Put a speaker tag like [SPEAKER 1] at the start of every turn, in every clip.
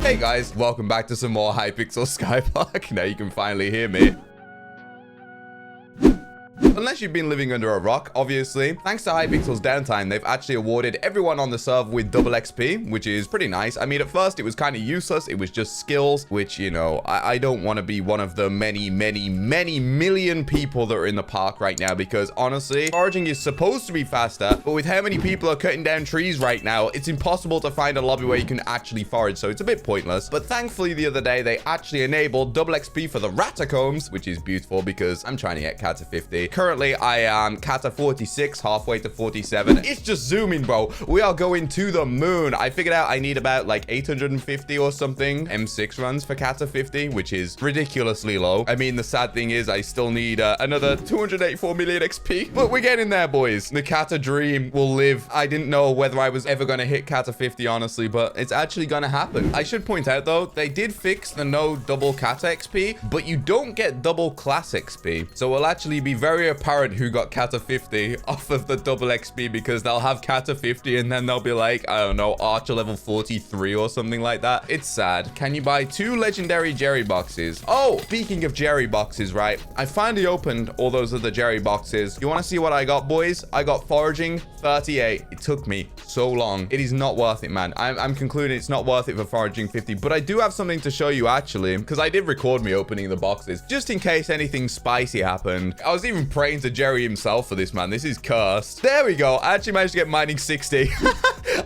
[SPEAKER 1] Hey guys, welcome back to some more Hypixel SkyBlock. Now you can finally hear me. Unless you've been living under a rock, obviously, thanks to Hypixel's downtime, they've actually awarded everyone on the server with double XP, which is pretty nice. I mean, at first, it was kind of useless. It was just skills, which, you know, I don't want to be one of the many million people that are in the park right now, because honestly, foraging is supposed to be faster, but with how many people are cutting down trees right now, it's impossible to find a lobby where you can actually forage, so it's a bit pointless. But thankfully, the other day, they actually enabled double XP for the ratacombs, which is beautiful because I'm trying to get Kata 50. Currently, I am Kata 46, halfway to 47. It's just zooming, bro. We are going to the moon. I figured out I need about like 850 or something M6 runs for Kata 50, which is ridiculously low. I mean, the sad thing is I still need another 284 million XP, but we're getting there, boys. The Kata dream will live. I didn't know whether I was ever going to hit Kata 50, honestly, but it's actually going to happen. I should point out, though, they did fix the no double Kata XP, but you don't get double class XP. So it'll actually be very apparent who got Kata 50 off of the double XP, because they'll have Kata 50 and then they'll be like, I don't know, Archer level 43 or something like that. It's sad. Can you buy 2 legendary Jerry boxes? Oh, speaking of Jerry boxes, right? I finally opened all those other Jerry boxes. You want to see what I got, boys? I got foraging 38. It took me so long. It is not worth it, man. I'm concluding it's not worth it for foraging 50, but I do have something to show you actually, because I did record me opening the boxes just in case anything spicy happened. I was even praying to Jerry himself for this, man. This is cursed. There we go. I actually managed to get mining 60.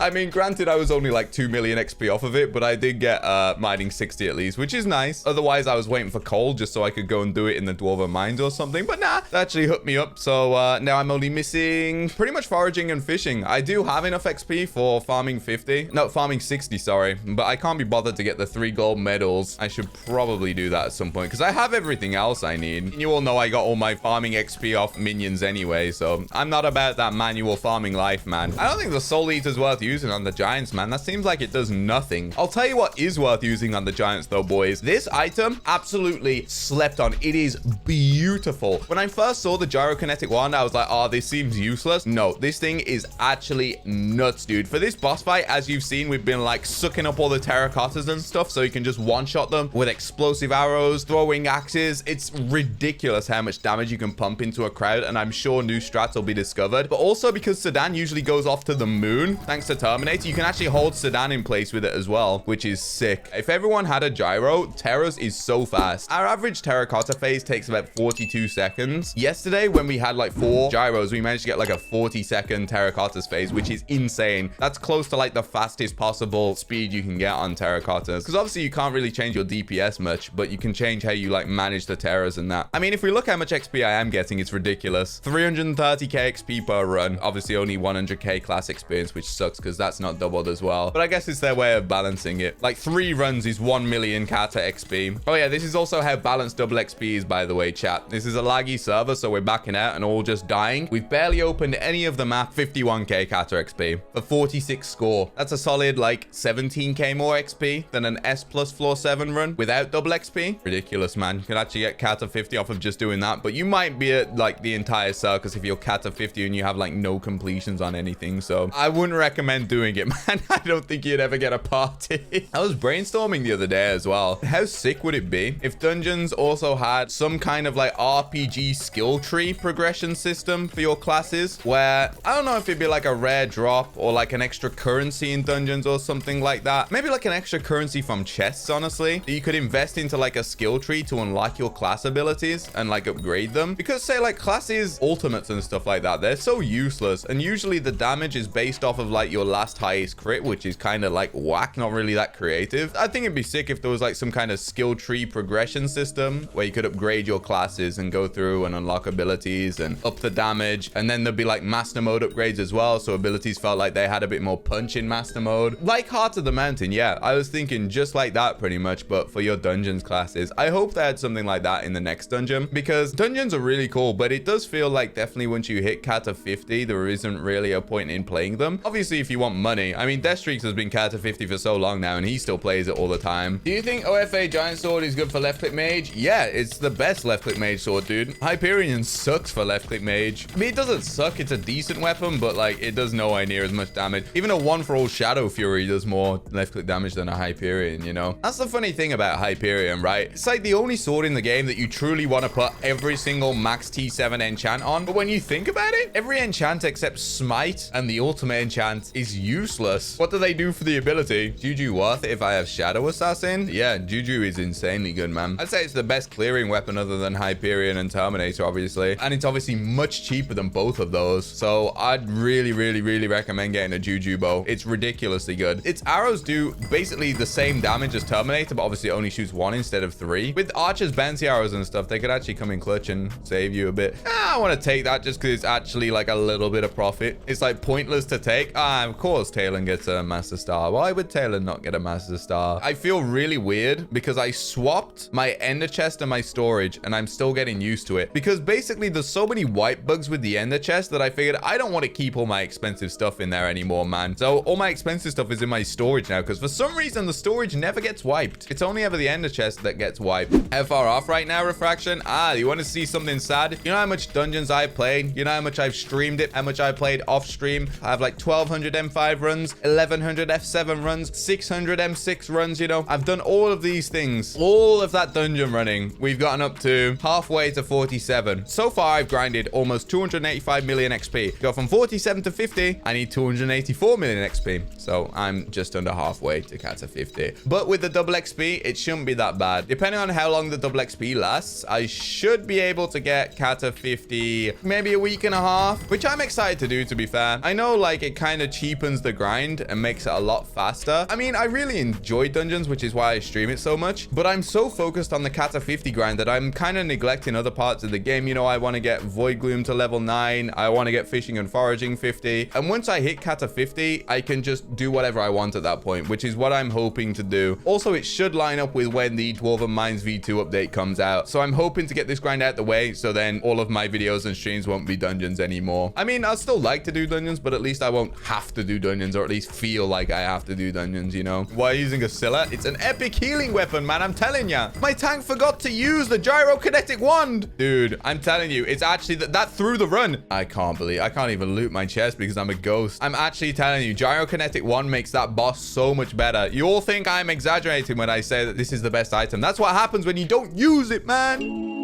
[SPEAKER 1] I mean, granted, I was only like 2 million XP off of it, but I did get mining 60 at least, which is nice. Otherwise, I was waiting for coal just so I could go and do it in the Dwarven mines or something. But nah, that actually hooked me up. So now I'm only missing pretty much foraging and fishing. I do have enough XP for farming 50. No, farming 60, sorry. But I can't be bothered to get the 3 gold medals. I should probably do that at some point because I have everything else I need. And you all know I got all my farming XP off minions anyway, so I'm not about that manual farming life, man. I don't think the Soul Eater's worth using on the Giants, man. That seems like it does nothing. I'll tell you what is worth using on the Giants, though, boys. This item absolutely slept on. It is beautiful. When I first saw the gyrokinetic wand, I was like, oh, this seems useless. No, this thing is actually nuts, dude. For this boss fight, as you've seen, we've been like sucking up all the terracottas and stuff, so you can just one-shot them with explosive arrows, throwing axes. It's ridiculous how much damage you can pump into a crowd, and I'm sure new strats will be discovered. But also because Sedan usually goes off to the moon, thanks to Terminator, you can actually hold Sedan in place with it as well, which is sick. If everyone had a gyro, Terra's is so fast. Our average terracotta phase takes about 42 seconds. Yesterday, when we had like 4 gyros, we managed to get like a 40-second terracottas phase, which is insane. That's close to like the fastest possible speed you can get on terracottas, because obviously you can't really change your DPS much, but you can change how you like manage the terras and that. I mean, if we look how much XP I am getting, it's ridiculous. 330k XP per run. Obviously only 100k class experience, which sucks because that's not doubled as well, but I guess it's their way of balancing it. Like 3 runs is 1 million Kata XP. Oh yeah, this is also how balanced double XP is, by the way, chat. This is a laggy server, so we're backing out and all just dying. We've barely opened any of the map. 51k Kata XP for 46 score. That's a solid like 17k more XP than an S plus floor 7 run without double XP. Ridiculous, man. You can actually get Kata 50 off of just doing that, but you might be at like the entire circus if you're Kata 50 and you have like no completions on anything, so I wouldn't recommend doing it, man. I don't think you'd ever get a party. I was brainstorming the other day as well. How sick would it be if dungeons also had some kind of like RPG skill tree progression system for your classes, where I don't know if it'd be like a rare drop or like an extra currency in dungeons or something like that. Maybe like an extra currency from chests, honestly, that you could invest into like a skill tree to unlock your class abilities and like upgrade them. Because say like classes ultimates and stuff like that, they're so useless, and usually the damage is based off of like your last highest crit, which is kind of like whack, not really that creative. I think it'd be sick if there was like some kind of skill tree progression system where you could upgrade your classes and go through and unlock abilities and up the damage, and then there'd be like master mode upgrades as well, so abilities felt like they had a bit more punch in master mode, like Heart of the Mountain. Yeah, I was thinking just like that pretty much, but for your dungeons classes. I hope they had something like that in the next dungeon, because dungeons are really cool, but it does feel like definitely once you hit Kata 50, there isn't really a point in playing them. Obviously, if you want money. I mean, Deathstreaks has been Kata 50 for so long now, and he still plays it all the time. Do you think OFA Giant Sword is good for left-click mage? Yeah, it's the best left-click mage sword, dude. Hyperion sucks for left-click mage. I mean, it doesn't suck. It's a decent weapon, but like, it does nowhere near as much damage. Even a 1-for-all Shadow Fury does more left-click damage than a Hyperion, you know? That's the funny thing about Hyperion, right? It's like the only sword in the game that you truly want to put every single max T7 enchant on. But when you think about it, every enchant except Smite and the ultimate enchant is useless. What do they do for the ability? Juju worth it if I have Shadow Assassin? Yeah, Juju is insanely good, man. I'd say it's the best clearing weapon other than Hyperion and Terminator, obviously. And it's obviously much cheaper than both of those. So I'd really recommend getting a Juju bow. It's ridiculously good. Its arrows do basically the same damage as Terminator, but obviously it only shoots 1 instead of 3. With Archer's bouncy arrows and stuff, they could actually come in clutch and save you a bit. I want to take that just because it's actually like a little bit of profit. It's like pointless to take. Of course Talon gets a Master Star. Why would Talon not get a Master Star? I feel really weird because I swapped my ender chest and my storage, and I'm still getting used to it because basically there's so many wipe bugs with the ender chest that I figured I don't want to keep all my expensive stuff in there anymore, man. So all my expensive stuff is in my storage now because for some reason the storage never gets wiped. It's only ever the ender chest that gets wiped. How far off right now, Refraction? You want to see something sad? You know how much dungeons I played? You know how much I've streamed it? How much I played off stream? I have like 1200 M5 runs, 1100 F7 runs, 600 M6 runs, you know? I've done all of these things. All of that dungeon running, we've gotten up to halfway to 47. So far, I've grinded almost 285 million XP. Go from 47 to 50, I need 284 million XP. So I'm just under halfway to Kata 50. But with the double XP, it shouldn't be that bad. Depending on how long the double XP lasts, I should be able to get Kata 50 maybe a week and a half, which I'm excited to do, to be fair. I know like it kind of cheapens the grind and makes it a lot faster. I mean, I really enjoy dungeons, which is why I stream it so much, but I'm so focused on the Kata 50 grind that I'm kind of neglecting other parts of the game. You know, I want to get Void Gloom to level 9. I want to get Fishing and Foraging 50. And once I hit Kata 50, I can just do whatever I want at that point, which is what I'm hoping to do. Also, it should line up with when the Dwarven Mines V2 update comes out. So I'm hoping to get this grind out the way, so then all of my videos and streams won't be dungeons anymore. I mean, I'll still like to do dungeons, but at least I won't have to do dungeons, or at least feel like I have to do dungeons, you know? Why are you using a Scylla? It's an epic healing weapon, man. I'm telling ya. My tank forgot to use the gyrokinetic wand. Dude, I'm telling you, it's actually that threw the run. I can't even loot my chest because I'm a ghost. I'm actually telling you, gyrokinetic wand makes that boss so much better. You all think I'm exaggerating when I say that this is the best item. That's what happens when you don't use it, man.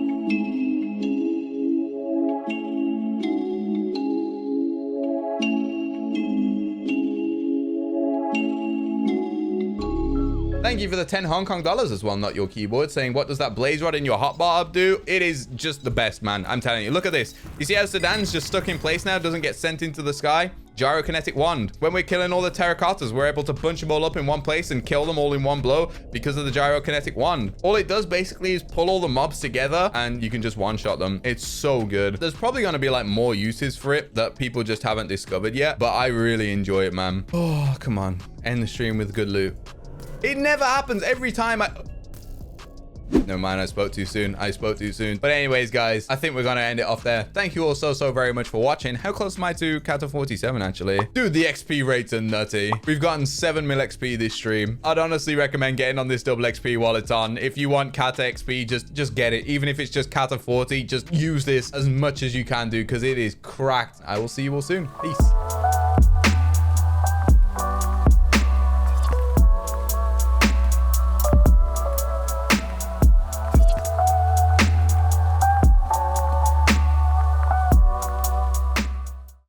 [SPEAKER 1] Thank you for the 10 Hong Kong dollars as well, not your keyboard, saying, what does that blaze rod in your hotbar do? It is just the best, man. I'm telling you. Look at this. You see how Sedan's just stuck in place now? Doesn't get sent into the sky? Gyrokinetic wand. When we're killing all the terracottas, we're able to bunch them all up in one place and kill them all in one blow because of the gyrokinetic wand. All it does basically is pull all the mobs together and you can just one-shot them. It's so good. There's probably going to be like more uses for it that people just haven't discovered yet, but I really enjoy it, man. Oh, come on. End the stream with good loot. It never happens. Every time Never mind, I spoke too soon. But anyways, guys, I think we're going to end it off there. Thank you all so very much for watching. How close am I to Kata 47, actually? Dude, the XP rates are nutty. We've gotten 7 mil XP this stream. I'd honestly recommend getting on this double XP while it's on. If you want Kata XP, just get it. Even if it's just Kata 40, just use this as much as you can do because it is cracked. I will see you all soon. Peace.